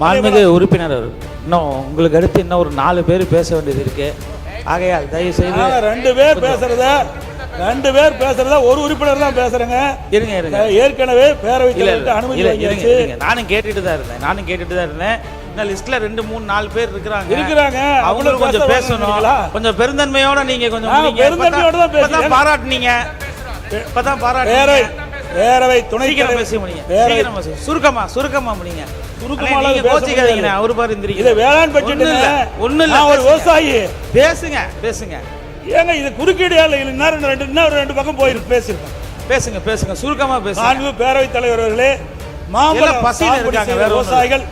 மாண்புமிகு உறுப்பினர் இன்னும் உங்களுக்கு அடுத்து இன்னும் ஒரு 4 பேர் பேச வேண்டியது இருக்கு. ஆகையால் தயவு செய்து 2 பேர் பேசுறத ஒரு உறுப்பினர் தான் பேசுறேங்க. இருங்க ஏற்கனவே பேரவைத் தலைவருக்கு அனுமதி வாங்கியாச்சு. நானும் கேட்டுட்டு தான் இருந்தேன். இன்னும் லிஸ்ட்ல 2 3 4 பேர் இருக்கிறாங்க. அவங்களும் கொஞ்சம் பேசணும். கொஞ்சம் பெருந்தன்மையோட நீங்க கொஞ்சம் பெருந்தன்மையோட தான் பேசுறீங்க. பாராட்டுனீங்க. இப்பதான் பேரவை துணை பேசி முடியுங்க. சுருக்கமா முடியுங்க. அவரு பாரு இது வேளாண் பட்ஜெட் ஒண்ணு இல்ல. ஒரு விவசாயி பேசுங்க ஏங்க இது குறுக்கீடு ரெண்டு பக்கம் போயிருக்கு. பேசுங்க சுருக்கமா பேசுங்க. மாண்பு பேரவைத் தலைவர் அவர்களே, மாம்பழம் பசியில் இருக்காங்க விவசாயிகள்.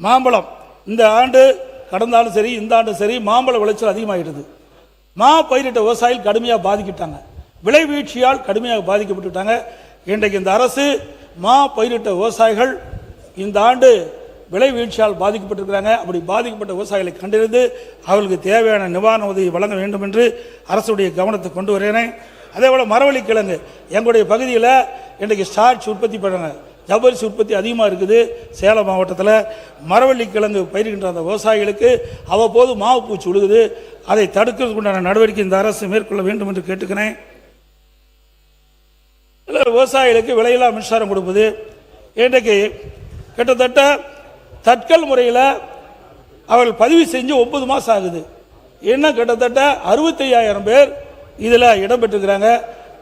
மாம்பழம் இந்த ஆண்டு கடந்தாலும் சரி இந்த ஆண்டும் சரி மாம்பழ விளைச்சல் அதிகமாகிட்டது. மா பயிரிட்ட விவசாயிகள் கடுமையாக பாதிக்கிட்டாங்க. விலை வீழ்ச்சியால் கடுமையாக பாதிக்கப்பட்டுட்டாங்க. இன்றைக்கு இந்த அரசு மா பயிரிட்ட விவசாயிகள் இந்த ஆண்டு விலை வீழ்ச்சியால் பாதிக்கப்பட்டிருக்கிறாங்க. அப்படி பாதிக்கப்பட்ட விவசாயிகளை கண்டறிந்து அவர்களுக்கு தேவையான நிவாரண உதவி வழங்க வேண்டும் என்று அரசுடைய கவனத்தை கொண்டு வருகிறேன். அதே போல் மரவள்ளி கிழங்கு எங்களுடைய பகுதியில் இன்றைக்கு ஸ்டார்ச் உற்பத்தி பண்ணுறாங்க. ஜவ்வரிசி உற்பத்தி அதிகமாக இருக்குது. சேலம் மாவட்டத்தில் மரவள்ளி கிழங்கு பயிர்கின்ற அந்த விவசாயிகளுக்கு அவ்வப்போது மாவு பூச்சி விழுகுது. அதை தடுக்கிறதுக்கு உண்டான நடவடிக்கை இந்த அரசு மேற்கொள்ள வேண்டும் என்று கேட்டுக்கிறேன். விவசாயிகளுக்கு விலையில்லா மின்சாரம் கொடுப்பது இன்றைக்கு கிட்டத்தட்ட தட்கல் முறையில் அவர்கள் பதிவு செஞ்சு 9 மாதம் ஆகுது. இன்னும் கிட்டத்தட்ட 65,000 பேர் இதில் இடம்பெற்றிருக்கிறாங்க.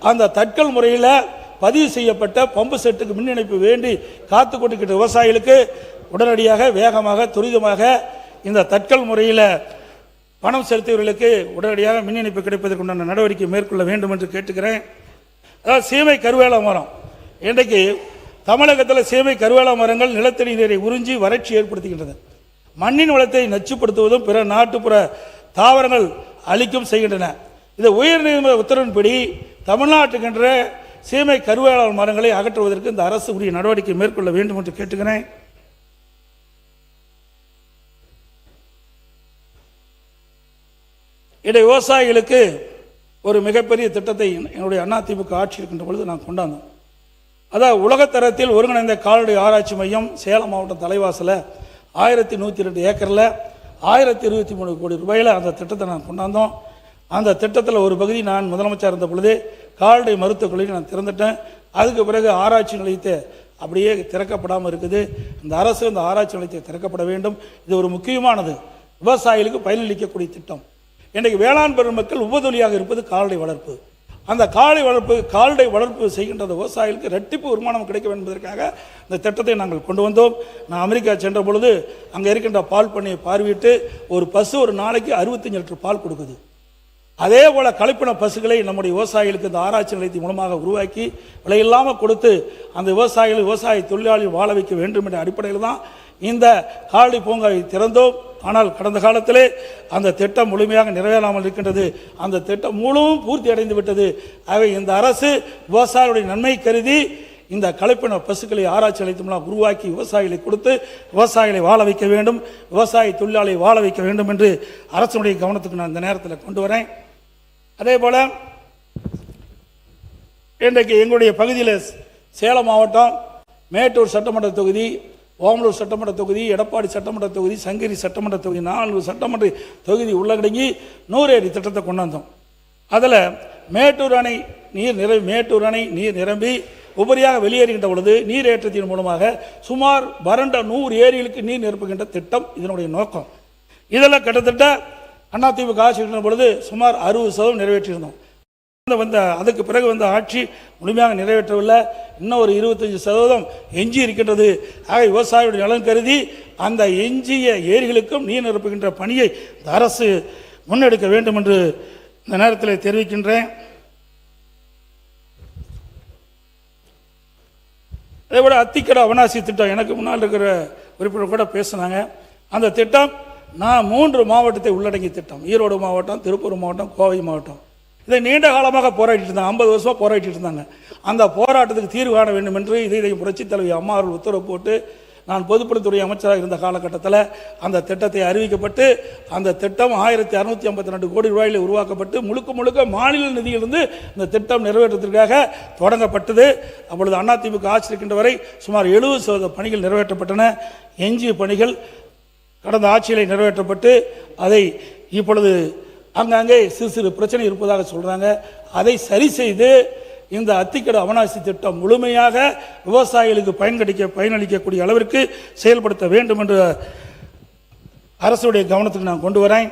அந்த தட்கல் முறையில் பதிவு செய்யப்பட்ட பம்பு செட்டுக்கு மின் இணைப்பு வேண்டி காத்து கொண்டிருக்கிற விவசாயிகளுக்கு உடனடியாக வேகமாக துரிதமாக இந்த தட்கல் முறையில் பணம் செலுத்தியவர்களுக்கு உடனடியாக மின் இணைப்பு கிடைப்பதற்குண்டான நடவடிக்கை மேற்கொள்ள வேண்டும் என்று கேட்டுக்கிறேன். அதாவது சீமை கருவேல மரம் இன்றைக்கு தமிழகத்தில் சீமை கருவேல மரங்கள் நிலத்தடி நீரை உறிஞ்சி வறட்சி ஏற்படுத்துகின்றன. மண்ணின் வளத்தை நச்சுப்படுத்துவதும் பிற நாட்டுப்புற தாவரங்கள் அழிக்கும் செய்கின்றன. இந்த உயர்நீதிமன்ற உத்தரவின்படி தமிழ்நாட்டுக்கின்ற சீமை கருவேல மரங்களை அகற்றுவதற்கு இந்த அரசு உரிய நடவடிக்கை மேற்கொள்ள வேண்டும் என்று கேட்டுக்கிறேன். இதை விவசாயிகளுக்கு ஒரு மிகப்பெரிய திட்டத்தை என்னுடைய அதிமுக ஆட்சி இருக்கின்ற பொழுது நான் கொண்டாந்தோம். அதாவது உலகத்தரத்தில் ஒருங்கிணைந்த கால்நடை ஆராய்ச்சி மையம் சேலம் மாவட்டம் தலைவாசல 1102 ஏக்கரில் 1023 கோடி ரூபாயில் அந்த திட்டத்தை நான் கொண்டாந்தோம். அந்த திட்டத்தில் ஒரு பகுதி நான் முதலமைச்சர் இருந்த பொழுது கால்நடை மருத்துவக் கல்லூரி நான் திறந்துட்டேன். அதுக்கு பிறகு ஆராய்ச்சி நிலையத்தை அப்படியே திறக்கப்படாமல் இருக்குது. இந்த அரசு இந்த ஆராய்ச்சி நிலையத்தை திறக்கப்பட வேண்டும். இது ஒரு முக்கியமானது விவசாயிகளுக்கு பயனளிக்கக்கூடிய திட்டம். இன்றைக்கு வேளாண் பெருமக்கள் உபதொலியாக இருப்பது கால்நடை வளர்ப்பு. அந்த கால்நடை வளர்ப்பு செய்கின்ற விவசாயிகளுக்கு இரட்டிப்பு வருமானம் கிடைக்க வேண்டும் என்பதற்காக இந்த திட்டத்தை நாங்கள் கொண்டு வந்தோம். நான் அமெரிக்கா சென்ற பொழுது அங்கே இருக்கின்ற பால் பண்ணையை பார்வையிட்டு ஒரு பசு ஒரு நாளைக்கு 65 லிட்டர் பால் கொடுக்குது. அதே போல கலப்பின பசுகளை நம்முடைய விவசாயிகளுக்கு இந்த ஆராய்ச்சி நிலையத்தின் மூலமாக உருவாக்கி விலையில்லாமல் கொடுத்து அந்த விவசாய தொழிலாளி வாழ வைக்க வேண்டும் என்ற அடிப்படையில் தான் இந்த கால்நடை பூங்காவை திறந்தோம். ஆனால் கடந்த காலத்திலே அந்த திட்டம் முழுமையாக நிறைவேறாமல் இருக்கின்றது. அந்த திட்டம் முழுவதும் பூர்த்தி அடைந்து விட்டது. ஆகவே இந்த அரசு விவசாயிகளுடைய நன்மை கருதி இந்த கலப்பின பசுக்களை ஆராய்ச்சி நிலையத்தின் உருவாக்கி விவசாயிகளை கொடுத்து விவசாயிகளை வாழ வைக்க வேண்டும், விவசாய தொழிலாளியை வாழ வைக்க வேண்டும் என்று அரசுடைய கவனத்துக்கு நான் இந்த நேரத்தில் கொண்டு வரேன். அதே போல் இன்றைக்கு எங்களுடைய பகுதியில் சேலம் மாவட்டம் மேட்டூர் சட்டமன்ற தொகுதி, ஓமலூர் சட்டமன்ற தொகுதி, எடப்பாடி சட்டமன்ற தொகுதி, சங்ககிரி சட்டமன்ற தொகுதி 4 சட்டமன்ற தொகுதி உள்ளடங்கி 100 அடி திட்டத்தை கொண்டாந்தோம். அதில் மேட்டூர் அணை நீர் நிரம்பி உபரியாக வெளியேறுகின்ற பொழுது நீரேற்றத்தின் மூலமாக சுமார் வறண்ட 100 ஏரிகளுக்கு நீர் நிரப்புகின்ற திட்டம் இதனுடைய நோக்கம். இதில் கிட்டத்தட்ட அதிமுக ஆட்சி இருக்கின்ற பொழுது சுமார் 60% நிறைவேற்றியிருந்தோம். அதுக்கு பிறகு வந்த ஆட்சி முழுமையாக நிறைவேற்றவில்லை. இன்னும் ஒரு 25% எஞ்சி இருக்கின்றது. ஆக விவசாயிகளுடைய நலன் கருதி அந்த எஞ்சிய ஏரிகளுக்கும் நீர் நிரப்புகின்ற பணியை இந்த அரசு முன்னெடுக்க வேண்டும் என்று இந்த நேரத்தில் தெரிவிக்கின்றேன். அதே போல் அத்திக்கடை அவனாசி திட்டம் எனக்கு முன்னால் இருக்கிற உறுப்பினர் கூட பேசினாங்க. அந்த திட்டம் நான் 3 மாவட்டத்தை உள்ளடங்கிய திட்டம். ஈரோடு மாவட்டம், திருப்பூர் மாவட்டம், கோவை மாவட்டம். இதை நீண்ட காலமாக போராடிட்டு இருந்தாங்க. 50 வருஷமாக போராடிட்டு இருந்தாங்க. அந்த போராட்டத்துக்கு தீர்வு காண வேண்டும் என்று இதை புரட்சித் தலைவி அம்மா அவர்கள் உத்தரவு போட்டு நான் பொதுப்பணித்துறை அமைச்சராக இருந்த காலகட்டத்தில் அந்த திட்டத்தை அறிவிக்கப்பட்டு அந்த திட்டம் 1652 கோடி ரூபாயில் உருவாக்கப்பட்டு முழுக்க மாநில நிதியிலிருந்து இந்த திட்டம் நிறைவேற்றத்திற்காக தொடங்கப்பட்டது. அப்பொழுது அதிமுக ஆட்சி இருக்கின்ற வரை சுமார் 70% பணிகள் நிறைவேற்றப்பட்டன. எஞ்சிய பணிகள் கடந்த ஆட்சியில் நிறைவேற்றப்பட்டு அதை இப்பொழுது அங்கங்கே சிறு பிரச்சனை இருப்பதாக சொல்றாங்க. அதை சரி செய்து இந்த அத்திக்கடவு அவனாசி திட்டம் முழுமையாக விவசாயிகளுக்கு பயனளிக்கக்கூடிய அளவிற்கு செயல்படுத்த வேண்டும் என்ற அரசுடைய கவனத்துக்கு நான் கொண்டு வரேன்.